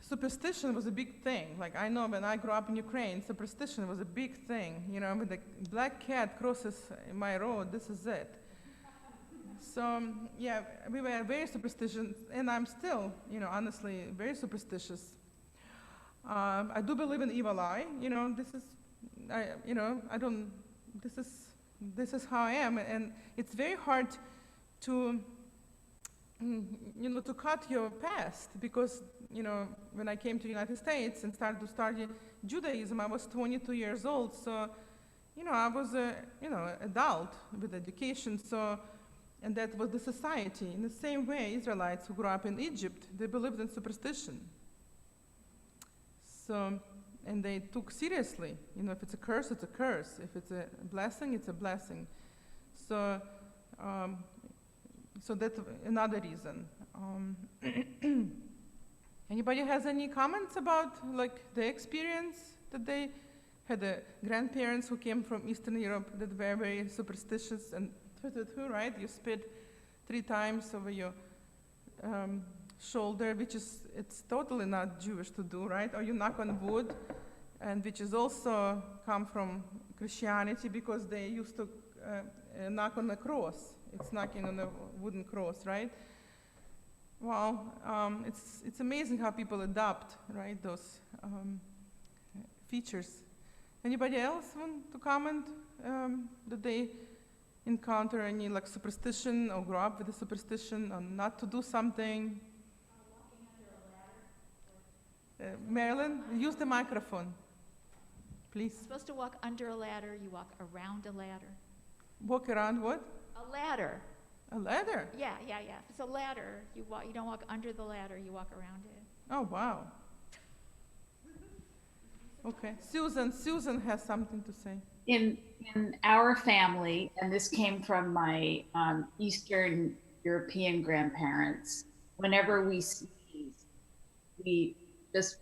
superstition was a big thing. Like I know when I grew up in Ukraine, superstition was a big thing. When the black cat crosses my road, this is it. So yeah, we were very superstitious, and I'm still, honestly, very superstitious. I do believe in evil eye. This is how I am, and it's very hard to, to cut your past, because, when I came to the United States and started to study Judaism, I was 22 years old, so, I was adult with education, so, and that was the society. In the same way, Israelites who grew up in Egypt, they believed in superstition. So, and they took seriously, if it's a curse, it's a curse. If it's a blessing, it's a blessing. So, so that's another reason. Anybody has any comments about their experience that they had grandparents who came from Eastern Europe that were very superstitious and right? You spit 3 times over your shoulder, it's totally not Jewish to do, right? Or you knock on wood, and which is also come from Christianity, because they used to knock on a cross. It's knocking on a wooden cross, right? Well, it's amazing how people adopt, right, those features. Anybody else want to comment that they encounter any superstition or grow up with a superstition or not to do something? Walking under a ladder. Marilyn, use the microphone, please. You're supposed to walk under a ladder, you walk around a ladder. Walk around what? A ladder. A ladder? Yeah. If it's a ladder, you don't walk under the ladder, you walk around it. Oh, wow. Okay, Susan has something to say. In our family, and this came from my Eastern European grandparents, whenever we sneeze, we just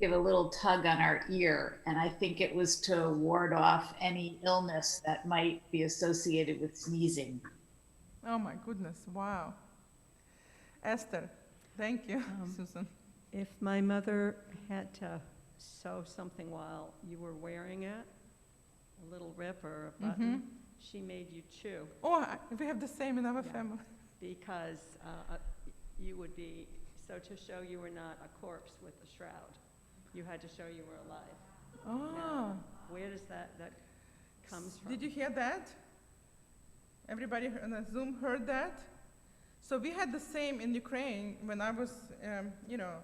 give a little tug on our ear, and I think it was to ward off any illness that might be associated with sneezing. Oh my goodness, wow. Esther, thank you, Susan. If my mother had to sew something while you were wearing it, a little rip or a button, she made you chew. Oh, we have the same in our family. Because you would be, so to show you were not a corpse with a shroud, you had to show you were alive. Oh. Now, where does that comes from? Did you hear that? Everybody on the Zoom heard that? So we had the same in Ukraine when I was,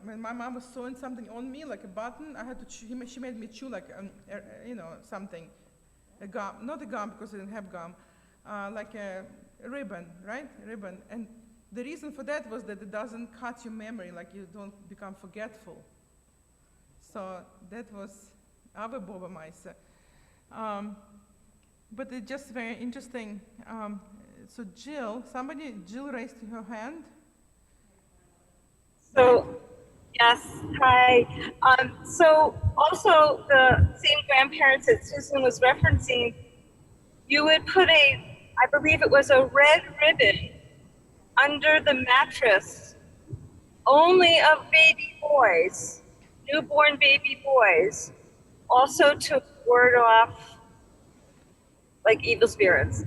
when my mom was sewing something on me, like a button, I had to chew, she made me chew like, something, a gum, not a gum because I didn't have gum, like a ribbon, right? A ribbon. And the reason for that was that it doesn't cut your memory, like you don't become forgetful. So that was our Bobameister. But it's just very interesting. So Jill raised her hand. So, yes, hi. So also the same grandparents that Susan was referencing, you would put I believe it was a red ribbon under the mattress, only of baby boys, newborn baby boys, also to ward off like evil spirits.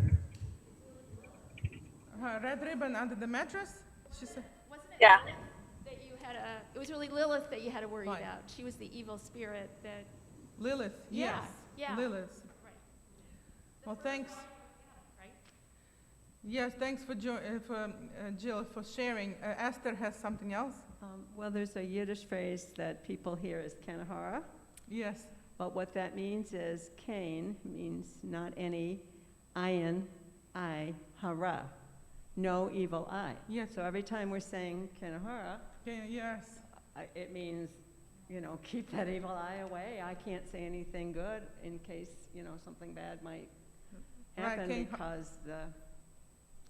Red ribbon under the mattress? She said, Wasn't it Yeah. Lilith that you had it was really Lilith that you had to worry Right. about. She was the evil spirit that, Lilith, Yeah, yes. yeah. Lilith. right, Well, thanks. right? Yes, thanks for Jill for sharing. Esther has something else? Well, there's a Yiddish phrase that people hear is kanahara, Yes. but what that means is Cain means not any, ayin, I, hara, no evil eye. Yes. So every time we're saying kanahara, Okay, yes. it means, keep that evil eye away. I can't say anything good in case, something bad might happen Cain- because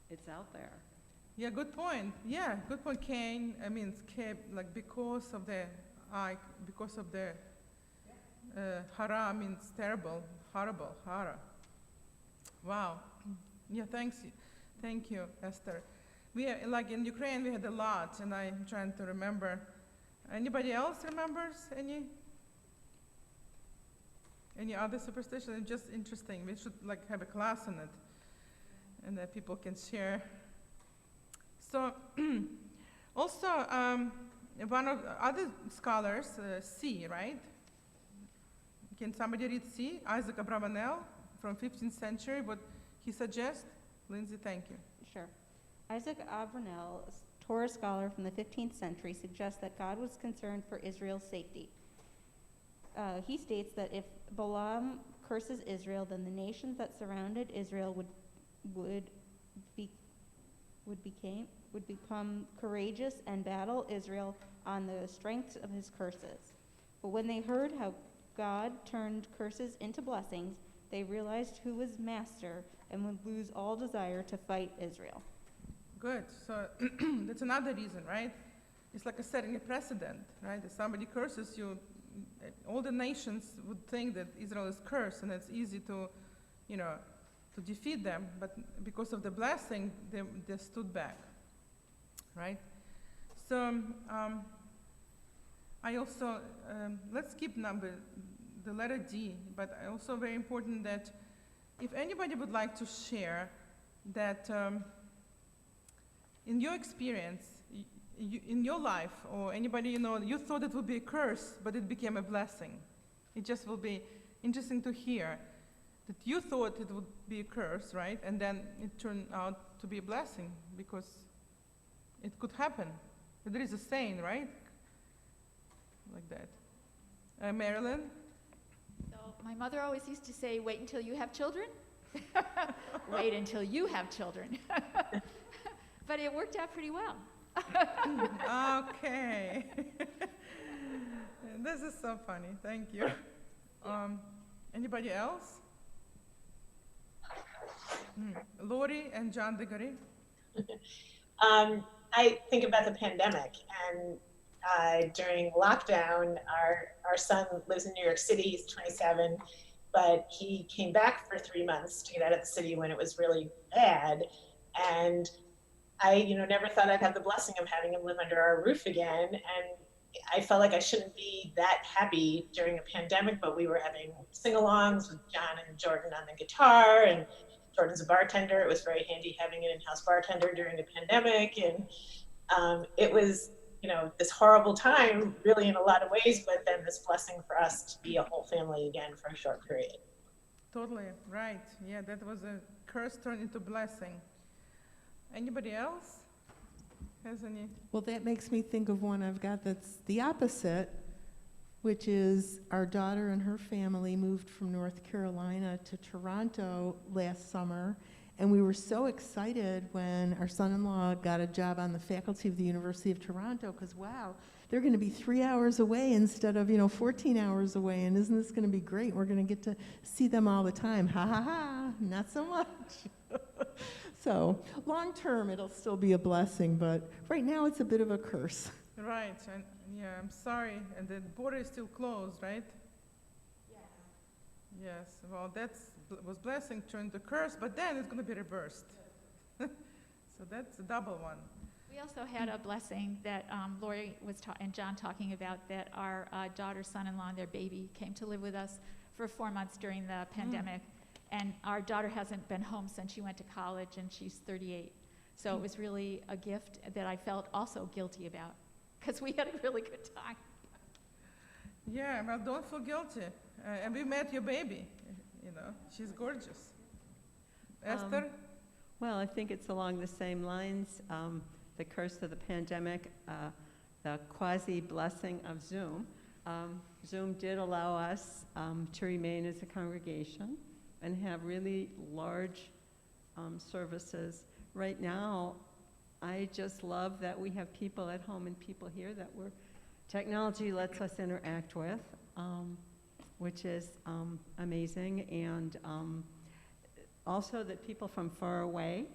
it's out there. Yeah, good point. Yeah, good point. Cain means like because of the because of the hara means terrible, horrible, hara. Wow. Yeah, thank you, Esther. Like in Ukraine, we had a lot, and I'm trying to remember. Anybody else remembers any other superstition? It's just interesting. We should like have a class on it, and that people can share. So, also, one of the other scholars, C, right? Can somebody read C? Isaac Abravanel from 15th century, what he suggests? Lindsay, thank you. Sure. Isaac Abravanel, a Torah scholar from the 15th century, suggests that God was concerned for Israel's safety. He states that if Balaam curses Israel, then the nations that surrounded Israel would become courageous and battle Israel on the strength of his curses. But when they heard how God turned curses into blessings, they realized who was master and would lose all desire to fight Israel. Good. So that's another reason, right? It's like setting a precedent, right? If somebody curses you, all the nations would think that Israel is cursed, and it's easy to defeat them. But because of the blessing, they stood back, right? So I also let's skip the letter D. But also very important that if anybody would like to share that. In your experience, in your life, or anybody you thought it would be a curse, but it became a blessing. It just will be interesting to hear that you thought it would be a curse, right? And then it turned out to be a blessing because it could happen. But there is a saying, right? Like that. Marilyn? So my mother always used to say, wait until you have children. Wait until you have children. But it worked out pretty well. Okay. This is so funny. Thank you. Anybody else? Lori and John Diggory. I think about the pandemic, and during lockdown, our son lives in New York City. He's 27, but he came back for 3 months to get out of the city when it was really bad. And I, never thought I'd have the blessing of having him live under our roof again. And I felt like I shouldn't be that happy during a pandemic, but we were having sing-alongs with John and Jordan on the guitar, and Jordan's a bartender. It was very handy having an in-house bartender during a pandemic. And it was, this horrible time, really, in a lot of ways, but then this blessing for us to be a whole family again for a short period. Totally, right. Yeah, that was a curse turned into blessing. Anybody else has any? Well, that makes me think of one I've got that's the opposite, which is our daughter and her family moved from North Carolina to Toronto last summer, and we were so excited when our son-in-law got a job on the faculty of the University of Toronto, because wow, they're going to be 3 hours away instead of 14 hours away, and isn't this going to be great? We're going to get to see them all the time. Ha ha ha, not so much. So long term, it'll still be a blessing, but right now it's a bit of a curse. Right, and yeah, I'm sorry, and the border is still closed, right? Yes, well, was blessing turned to curse, but then it's going to be reversed. So that's a double one. We also had a blessing that Lori and John talking about, that our daughter's son-in-law and their baby came to live with us for 4 months during the pandemic. And our daughter hasn't been home since she went to college, and she's 38. So it was really a gift that I felt also guilty about, because we had a really good time. Yeah, well, don't feel guilty. And we met your baby, you know, she's gorgeous. Esther? Well, I think it's along the same lines. The curse of the pandemic, the quasi-blessing of Zoom. Zoom did allow us to remain as a congregation and have really large services. Right now, I just love that we have people at home and people here that technology lets us interact with, which is amazing. And also that people from far away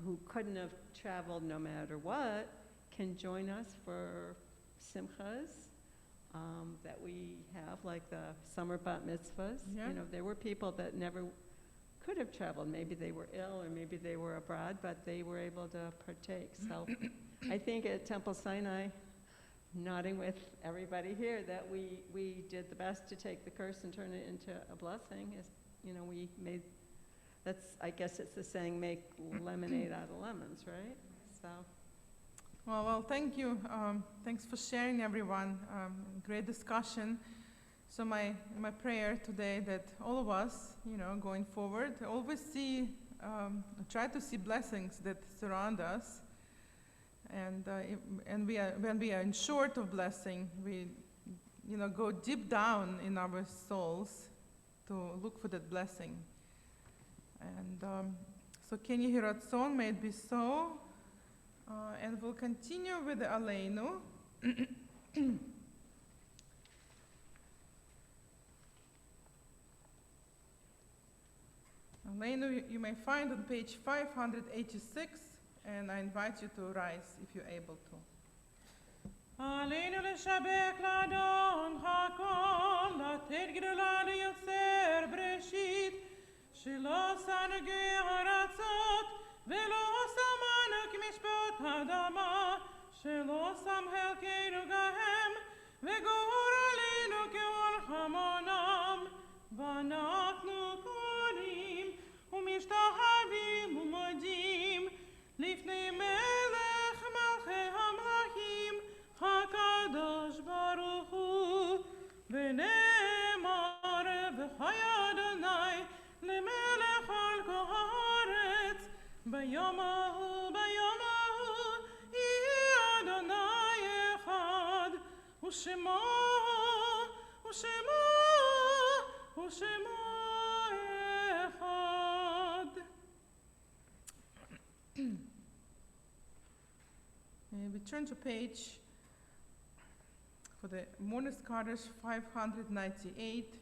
who couldn't have traveled no matter what can join us for simchas that we have, like the summer bat mitzvahs. Yeah. You know, there were people that never could have traveled. Maybe they were ill or maybe they were abroad, but they were able to partake. So I think at Temple Sinai, nodding with everybody here, that we did the best to take the curse and turn it into a blessing. Is, you know, we made, I guess it's the saying, make lemonade out of lemons, right? So. Well, thank you. Thanks for sharing, everyone. Great discussion. So my prayer today that all of us, you know, going forward, always try to see blessings that surround us. And when we are in short of blessing, we, you know, go deep down in our souls to look for that blessing. And so can you hear a song? May it be so. And we'll continue with the Aleinu. Aleinu you may find on page 586, and I invite you to rise if you're able to. עלינו לשבח לאדון הכל, לתת גדולה ליוצר בראשית, שלא סנגי ארצות, ולא שמנו כמשפט אדמה, שלא שם חלקנו גהם, וגור עלינו כעול חמונם, ואנחנו קוראים ומשתחווים ומודים לפני מלך מלכי המלכים, הקדוש ברוך הוא, ונאמר וחי אדוני למלך על כל הארץ, ביום ההוא יהיה אדוני אחד, ושמו אחד. We turn to page for the Mourner's Kaddish 598.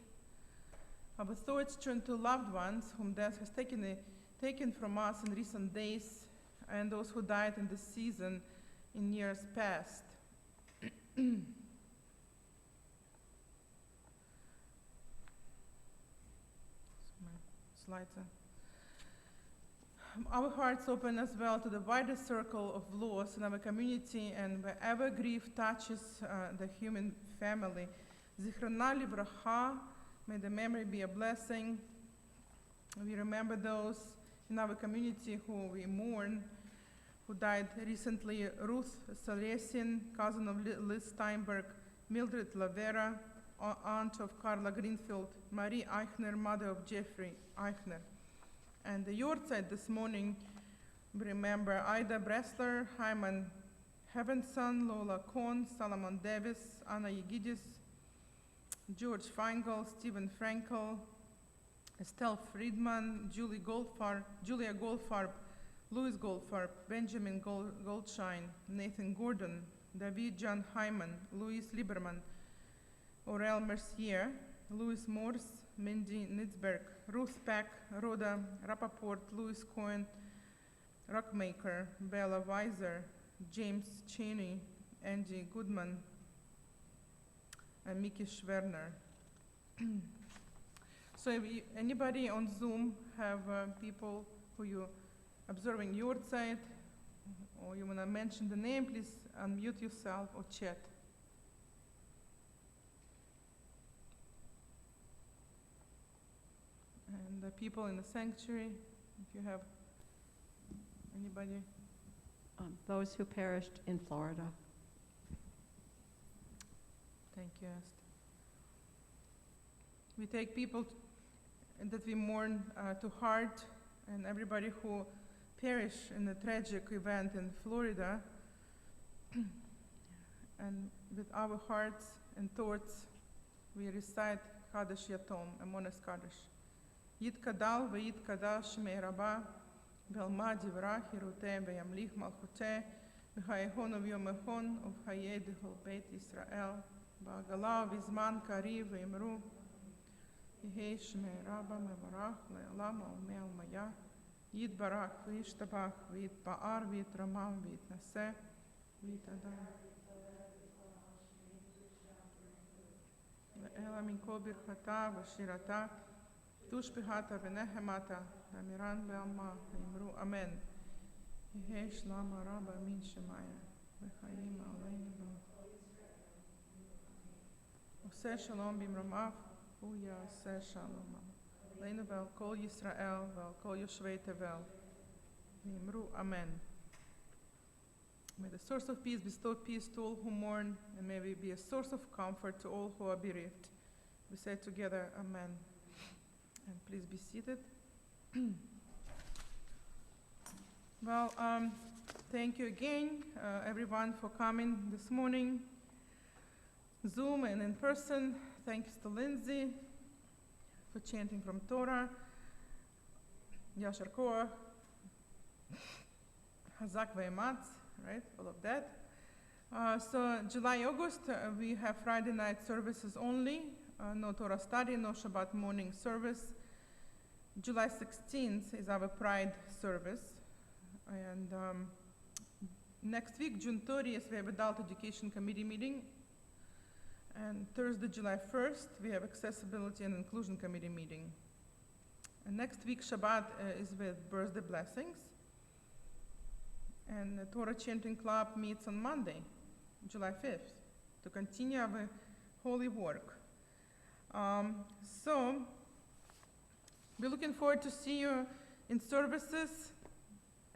Our thoughts turn to loved ones whom death has taken from us in recent days, and those who died in this season in years past. Slides. Our hearts open as well to the wider circle of loss in our community, and wherever grief touches the human family. Zichrona livracha, may the memory be a blessing. We remember those in our community who we mourn, who died recently: Ruth Salesian, cousin of Liz Steinberg; Mildred Lavera, aunt of Carla Greenfield; Marie Eichner, mother of Jeffrey Eichner. And the Yortzeit this morning, we remember Ida Bressler, Hyman Heavenson, Lola Kohn, Salomon Davis, Anna Yegidis, George Feingold, Stephen Frankel, Estelle Friedman, Julia Goldfarb, Louis Goldfarb, Benjamin Goldshine, Nathan Gordon, David John Hyman, Louis Lieberman, Aurel Mercier, Louis Morse, Mindy Nitzberg, Ruth Peck, Rhoda Rappaport, Louis Cohen, Rockmaker, Bella Weiser, James Cheney, Angie Goodman, and Mickey Schwerner. So if anybody on Zoom have people who you observing your side, or you want to mention the name, please unmute yourself or chat. And the people in the sanctuary, if you have anybody. Those who perished in Florida. Thank you, Esther. We take people that we mourn to heart, and everybody who perished in the tragic event in Florida. And with our hearts and thoughts, we recite Kadesh Yatom, Amones Kadesh. Yit Kadal ve'yit Kadal Shmei Rabba, Belma Divrah Hiruteh ve'yamlich Malchuteh, v'hayehon uv'yomechon uv'hayeh d'chol Beit Yisrael, ba'agala v'zman kariv ve'imru, Yehei Shmei Rabba mevarach le'olam ha'omeh al-maya, Yit Barak v'yishtabach v'yit Ba'ar v'yit Ramam v'yit Naseh v'yit Adam. Ve'ela min kol birchata v'shirata, Tushpihata v'nehemata, Damiran be'alma, v'imru Amen. Yehei Shlama Rabba min Shemaya, v'chayim aleinu v'al. Oseh Shalom b'imramav, Uya Oseh Shalom. Aleinu v'al kol Yisrael, v'al kol Yoshvei Tevel, v'imru Amen. May the source of peace bestow peace to all who mourn, and may we be a source of comfort to all who are bereaved. We say together, Amen. And please be seated. Well, thank you again, everyone, for coming this morning. Zoom and in person. Thanks to Lindsay for chanting from Torah. Yashar Koach. Hazak ve'ematz, right? All of that. So July, August, we have Friday night services only. No Torah study, no Shabbat morning service. July 16th is our Pride service. And next week, June 30th, we have Adult Education Committee meeting. And Thursday, July 1st, we have Accessibility and Inclusion Committee meeting. And next week, Shabbat is with birthday blessings. And the Torah Chanting Club meets on Monday, July 5th, to continue our holy work. So, we're looking forward to see you in services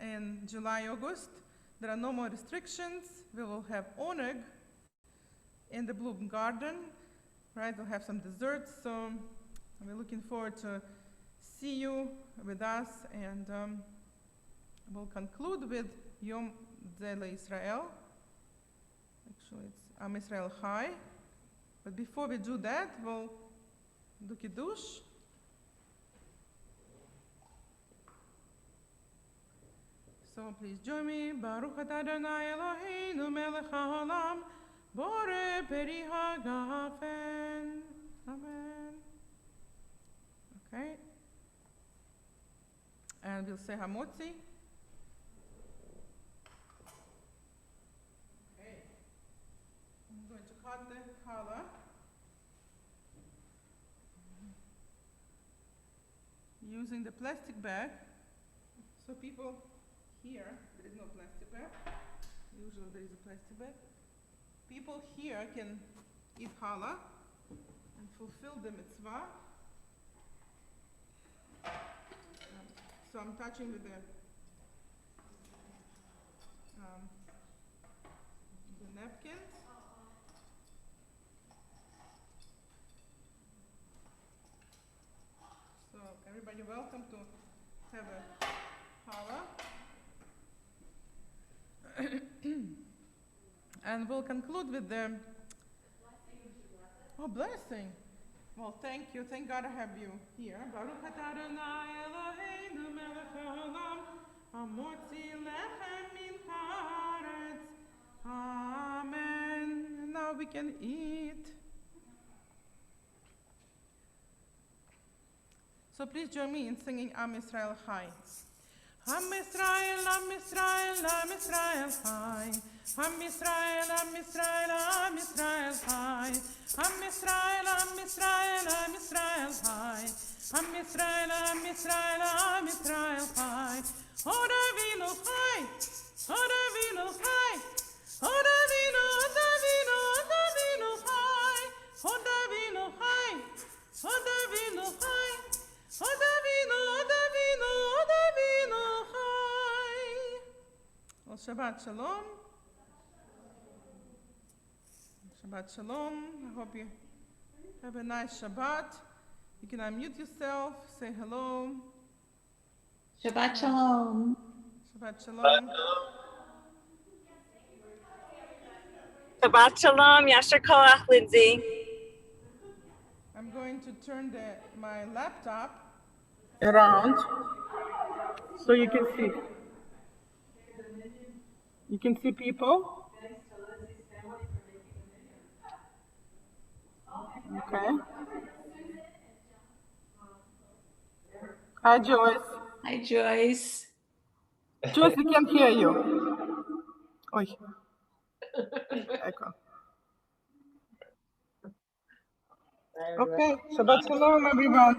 in July, August. There are no more restrictions. We will have oneg in the Bloom Garden, right? We'll have some desserts. So, we're looking forward to see you with us, and we'll conclude with Yom Zele Israel. Actually, it's Am Israel Chai. But before we do that, we'll do Kiddush. So please join me. Baruch atah Adonai Eloheinu melech haolam, borei peri hagafen. Amen. Okay. And we'll say Hamotzi. Okay. I'm going to cut the challah. Using the plastic bag. So people here, there is no plastic bag. Usually there is a plastic bag. People here can eat challah and fulfill the mitzvah. So I'm touching with the napkins. So everybody welcome to have a challah. And we'll conclude with the blessing. Well, thank you. Thank God I have you here. Baruch atah Adonai Eloheinu melech haolam, hamotzi lechem min haaretz. Amen. And now we can eat. So please join me in singing Am Yisrael Chai. Am Israel, Am Israel, Am Israel Chai. Am Israel, Am Israel, Am Israel Chai. Am Israel, Am Israel, Am Israel Chai. Am Israel, Am Israel, Am Israel Chai. Od Avinu Chai. Od Avinu Chai. Od Avinu, Od Avinu, Od Avinu Chai. Od Avinu Chai. Od Avinu Chai. Od Avinu, Od Avinu, Od Avinu Chai. Well, Shabbat Shalom. Shabbat Shalom. I hope you have a nice Shabbat. You can unmute yourself, say hello. Shabbat Shalom. Shabbat Shalom. Shabbat Shalom, Yasher Koach, Lindsay. I'm going to turn my laptop around so you can see. You can see people. Okay. Hi, Joyce. Hi, Joyce. Joyce, we can't hear you. Oi. Echo. Okay, Shabbat Shalom, everyone.